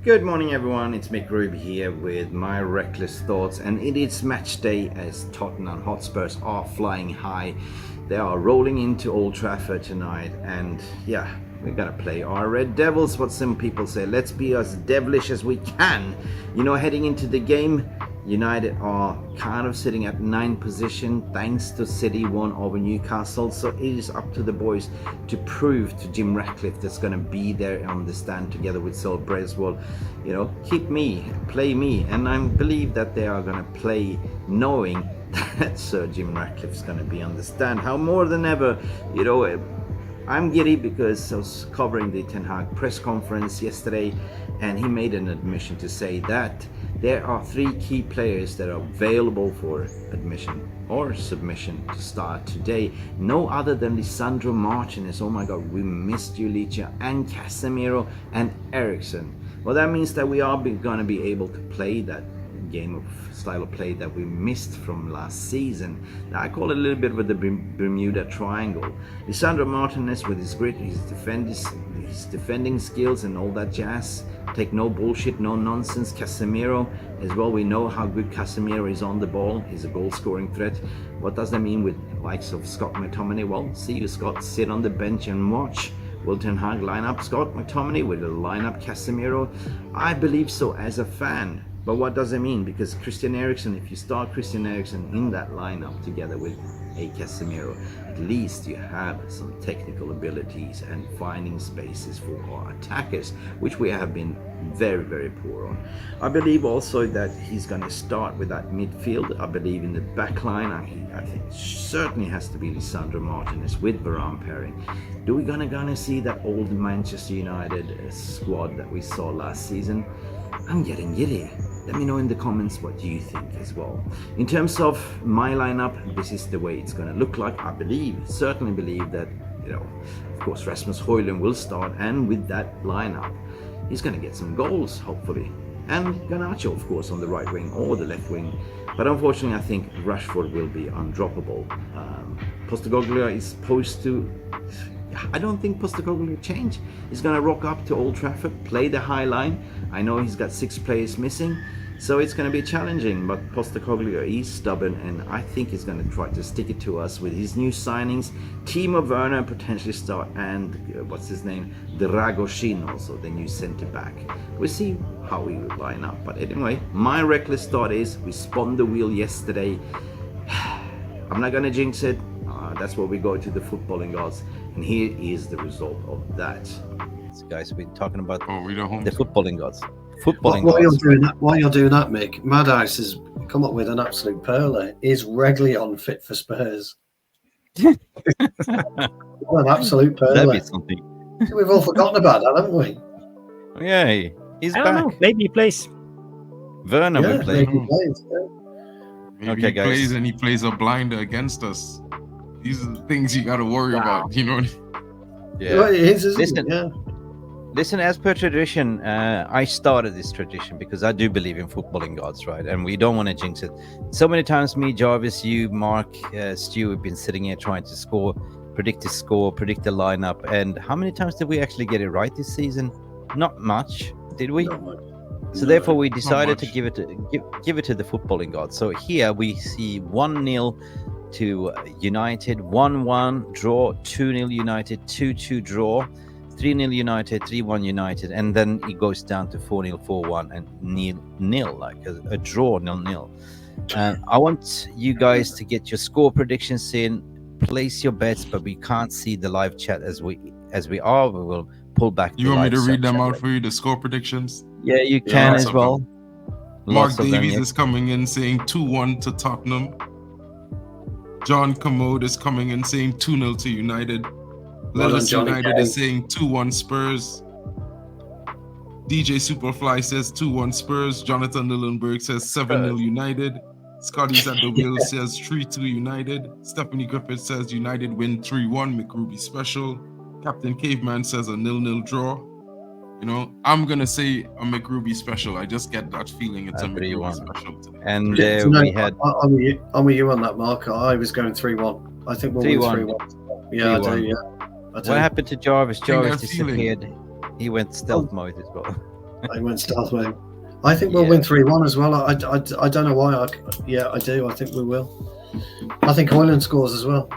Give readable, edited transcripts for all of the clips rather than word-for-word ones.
Good morning, everyone. It's Mick Ruby here with my reckless thoughts, and it is match day as Tottenham Hotspurs are flying high. They are rolling into Old Trafford tonight, and yeah, we're gonna play our Red Devils, what some people say. Let's be as devilish as we can. Heading into the game, United are kind of sitting at 9th position thanks to City won over Newcastle, so it is up to the boys to prove to Jim Ratcliffe that's going to be there on the stand together with Sol Breswell, keep me, play me, and I believe that they are going to play knowing that Sir Jim Ratcliffe is going to be on the stand. How more than ever, I'm giddy because I was covering the Ten Hag press conference yesterday, and he made an admission to say that there are 3 key players that are available for admission or submission to start today. No other than Lisandro Martinez. Oh my God, we missed you, Licha, and Casemiro and Eriksen. Well, that means that we are going to be able to play that game of style of play that we missed from last season. Now, I call it a little bit with the Bermuda Triangle. Lisandro Martinez with his grit, his defending skills and all that jazz. Take no bullshit, no nonsense. Casemiro as well. We know how good Casemiro is on the ball. He's a goal-scoring threat. What does that mean with likes of Scott McTominay? Well, see you, Scott. Sit on the bench and watch. Will Ten Hag line up Scott McTominay? Will he line up Casemiro? I believe so as a fan. But what does it mean? Because Christian Eriksen, if you start Christian Eriksen in that lineup together with a Casemiro, at least you have some technical abilities and finding spaces for our attackers, which we have been very, very poor on. I believe also that he's going to start with that midfield. I believe in the back line, I think it certainly has to be Lisandro Martinez with Varane pairing. Do we gonna see that old Manchester United squad that we saw last season? I'm getting giddy. Let me know in the comments what you think as well. In terms of my lineup, this is the way it's going to look like. I certainly believe that, of course, Rasmus Højlund will start, and with that lineup, he's going to get some goals, hopefully. And Garnacho, of course, on the right wing or the left wing. But unfortunately, I think Rashford will be undroppable. Postecoglou is supposed to... I don't think Postecoglou will change. He's going to rock up to Old Trafford, play the high line. I know he's got 6 players missing, so it's going to be challenging, but Postecoglou is stubborn, and I think he's going to try to stick it to us with his new signings. Timo Werner potentially start, and what's his name? Dragoshin, also the new centre back. We'll see how we will line up, but anyway, my reckless thought is we spun the wheel yesterday. I'm not going to jinx it. That's where we go to the footballing gods, and here is the result of that. So guys, we're talking about the footballing gods. While you're doing that, Mick, Mad Ice has come up with an absolute perler. Is Reguilón fit for Spurs? An absolute perler. That'd be something. We've all forgotten about that, haven't we? Yeah, he's I back. don't know. Maybe he plays. Werner will play. Maybe he plays, Maybe Okay, he guys. plays and he plays a blinder against us. These are the things you got to worry about, Yeah. Well, it is, isn't it? Yeah. Listen, as per tradition, I started this tradition because I do believe in footballing gods, right? And we don't want to jinx it. So many times, me, Jarvis, you, Mark, Stu, have been sitting here trying to predict the score, predict the lineup. And how many times did we actually get it right this season? Not much, did we? Not much. So therefore, we decided to give it to the footballing gods. So here we see 1-0 to United, 1-1 draw, 2-0 United, 2-2 draw, 3-0 United, 3-1 United, and then it goes down to 4-0, 4-1, and nil, like a draw, 0-0. I want you guys to get your score predictions in, place your bets, but we can't see the live chat as we are. We will pull back. You want me to read them out for you, the score predictions? Yeah, you can as well. Mark Davies is coming in saying 2-1 to Tottenham. John Commode is coming in saying 2-0 to United. Lillis United is saying 2-1 Spurs. DJ Superfly says 2-1 Spurs. Jonathan Lillenberg says 7-0 United. Scotty's at the wheel says 3-2 United. Stephanie Griffith says United win 3-1. Mick Ruby special. Captain Caveman says a 0-0 draw. I'm gonna say a Mick Ruby special. I just get that feeling it's a Mick Ruby special today. And we had. I'm with you on that, Mark. I was going 3-1. I think we'll win 3-1. Yeah, 3-1. I do. Yeah. What happened to Jarvis? Jarvis disappeared. He went stealth mode as well. I went stealth mode. I think we'll win 3-1 as well. I don't know why. I do. I think we will. I think Hoyland scores as well.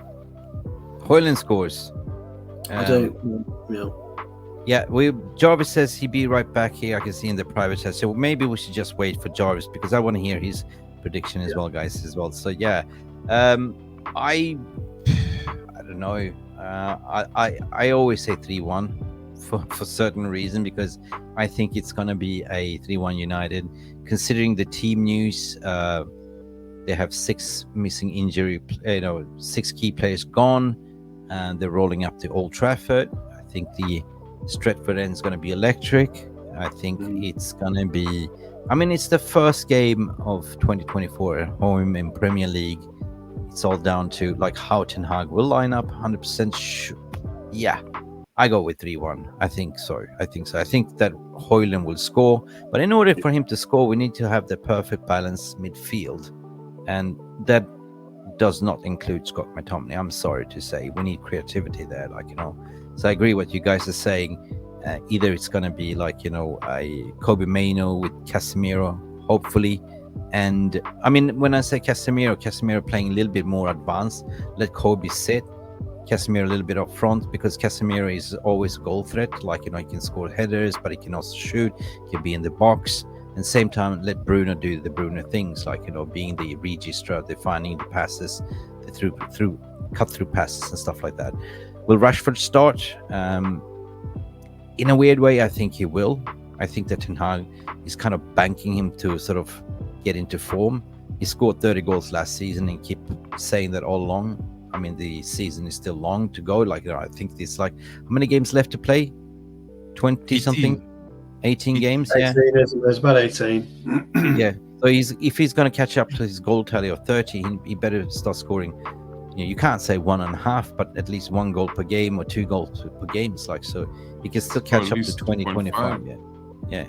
Hoyland scores. I do. Yeah. Yeah, Jarvis says he'd be right back here. I can see in the private chat. So maybe we should just wait for Jarvis because I want to hear his prediction as well, guys, as well. So yeah, I don't know. I always say 3-1 for certain reason because I think it's gonna be a 3-1 United. Considering the team news, they have 6 missing injury, 6 key players gone, and they're rolling up to Old Trafford. I think the Stretford end is going to be electric. I think it's going to be, it's the first game of 2024 at home in Premier League. It's all down to like how Ten Hag will line up 100%. Yeah, I go with 3-1. I think so. I think that Hoyland will score. But in order for him to score, we need to have the perfect balanced midfield. And that does not include Scott McTominay. I'm sorry to say. We need creativity there, So I agree what you guys are saying. Either it's going to be a Kobe Mainoo with Casemiro, hopefully. And when I say Casemiro playing a little bit more advanced, let Kobe sit. Casemiro a little bit up front because Casemiro is always a goal threat. He can score headers, but he can also shoot. He can be in the box. And same time, let Bruno do the Bruno things, being the registrar, defining the passes, the cut-through passes and stuff like that. Will Rashford start? In a weird way, I think he will. I think that Ten Hag is kind of banking him to sort of get into form. He scored 30 goals last season and keep saying that all along. The season is still long to go. I think it's how many games left to play? 20-something? 18 games, 18, there's about 18. Yeah, so if he's going to catch up to his goal tally of 30, he better start scoring. You can't say 1.5, but at least 1 goal per game or 2 goals per game. So he can still catch up to 20-25. Yeah,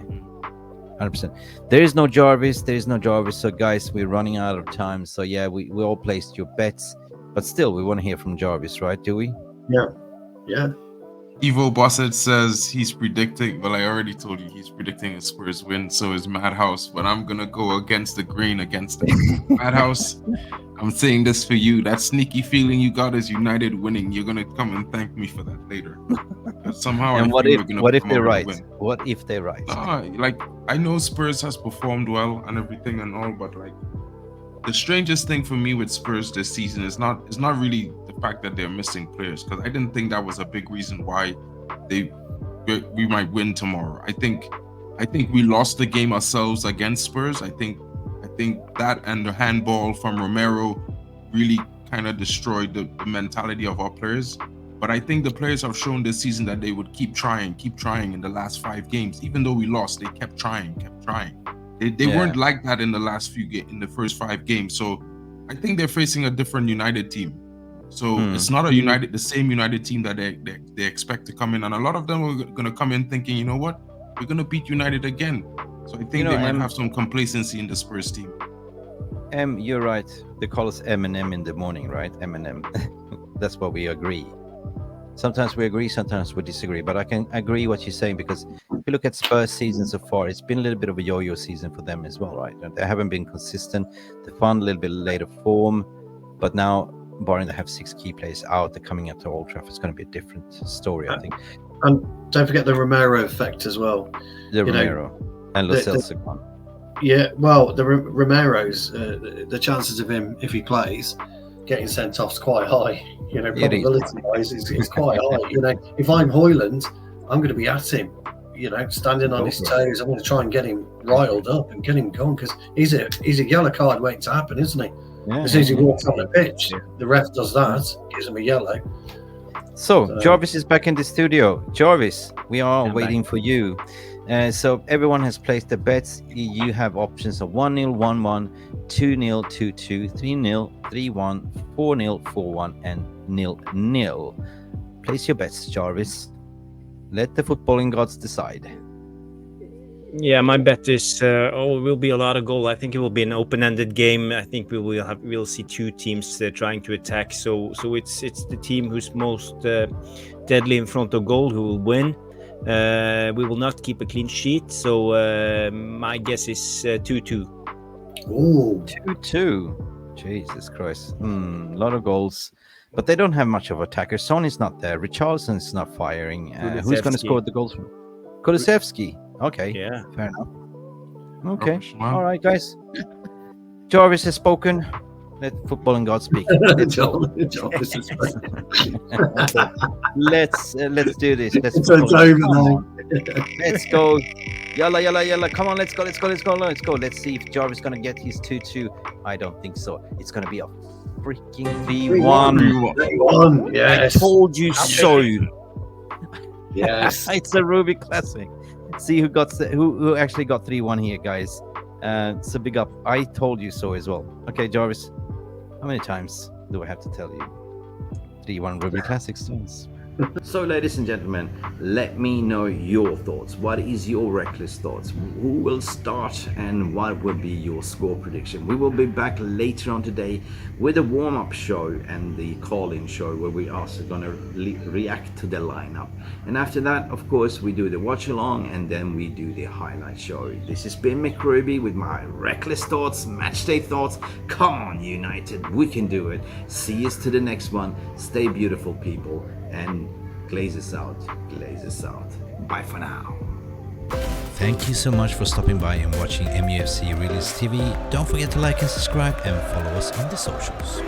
100%. There is no Jarvis. So guys, we're running out of time. So yeah, we all placed your bets, but still, we want to hear from Jarvis, right? Do we? Yeah. Evo Bossett says he's predicting. Well, I already told you he's predicting a Spurs win. So is Madhouse, but I'm gonna go against the grain against him. Madhouse, I'm saying this for you. That sneaky feeling you got is United winning. You're gonna come and thank me for that later. Somehow. And what if they're right? What if they're right? I know Spurs has performed well and everything and all, but the strangest thing for me with Spurs this season is not really the fact that they're missing players, because I didn't think that was a big reason why we might win tomorrow. I think we lost the game ourselves against Spurs. I think that and the handball from Romero really kind of destroyed the mentality of our players. But I think the players have shown this season that they would keep trying in the last 5 games. Even though we lost, they kept trying. They weren't like that in the last in the first 5 games. So I think they're facing a different United team. So it's not the same United team that they expect to come in. And a lot of them are going to come in thinking, you know what, we're going to beat United again. So I think they might have some complacency in the Spurs team. You're right. They call us M&M in the morning, right? M&M. That's what we agree. Sometimes we agree, sometimes we disagree. But I can agree what you're saying, because if you look at Spurs' season so far, it's been a little bit of a yo-yo season for them as well, right? They haven't been consistent. They found a little bit later form. But now, barring they have 6 key players out, they're coming up to Old Trafford. It's going to be a different story, I think. And don't forget the Romero effect as well. Romero and Lo Celso. Yeah, well, the Romero's, the chances of him, if he plays, getting sent off is quite high. Probability-wise, it's quite high. If I'm Hoyland, I'm going to be at him, standing on his toes. I'm going to try and get him riled up and get him going, because he's a yellow card waiting to happen, isn't he? Yeah, as soon as he walks on the pitch, the ref does that, gives him a yellow. So Jarvis is back in the studio. Jarvis, we are waiting for you. So everyone has placed the bets. You have options of 1-0, 1-1, 2-0, 2-2, 3-0, 3-1, 4-0, 4-1, and 0-0. Place your bets, Jarvis. Let the footballing gods decide. Yeah, my bet is will be a lot of goal. I think it will be an open-ended game. I think we'll see 2 teams trying to attack. So it's the team who's most deadly in front of goal who will win. We will not keep a clean sheet, so my guess is 2-2. Ooh. 2-2. Jesus Christ. A lot of goals. But they don't have much of attackers. Son is not there. Richarlison's not firing. Who's going to score the goals? Kulusevski. Okay. Yeah. Fair enough. Okay. Rubbish, man. All right, guys. Jarvis has spoken. Let football and God speak. Let's go. Jarvis is Let's do this. It's over now. Let's go. Yalla, yalla, yalla. Come on, let's go. Let's see if Jarvis is going to get his 2-2. I don't think so. It's going to be a freaking 3-1. 3-1. Yes. I told you so. Yes. It's a Ruby classic. See who who actually got 3-1 here, guys. So big up. I told you so as well. Okay, Jarvis. How many times do I have to tell you? 3-1 Ruby Classic stones. So, ladies and gentlemen, let me know your thoughts. What is your reckless thoughts? Who will start and what will be your score prediction? We will be back later on today with a warm-up show and the call-in show where we are also going to react to the lineup. And after that, of course, we do the watch-along and then we do the highlight show. This has been Mick Ruby with my reckless thoughts, matchday thoughts. Come on, United, we can do it. See us to the next one. Stay beautiful, people. And Glazers out. Bye for now. Thank you so much for stopping by and watching Mufc Realist TV. Don't forget to like and subscribe and follow us on the socials.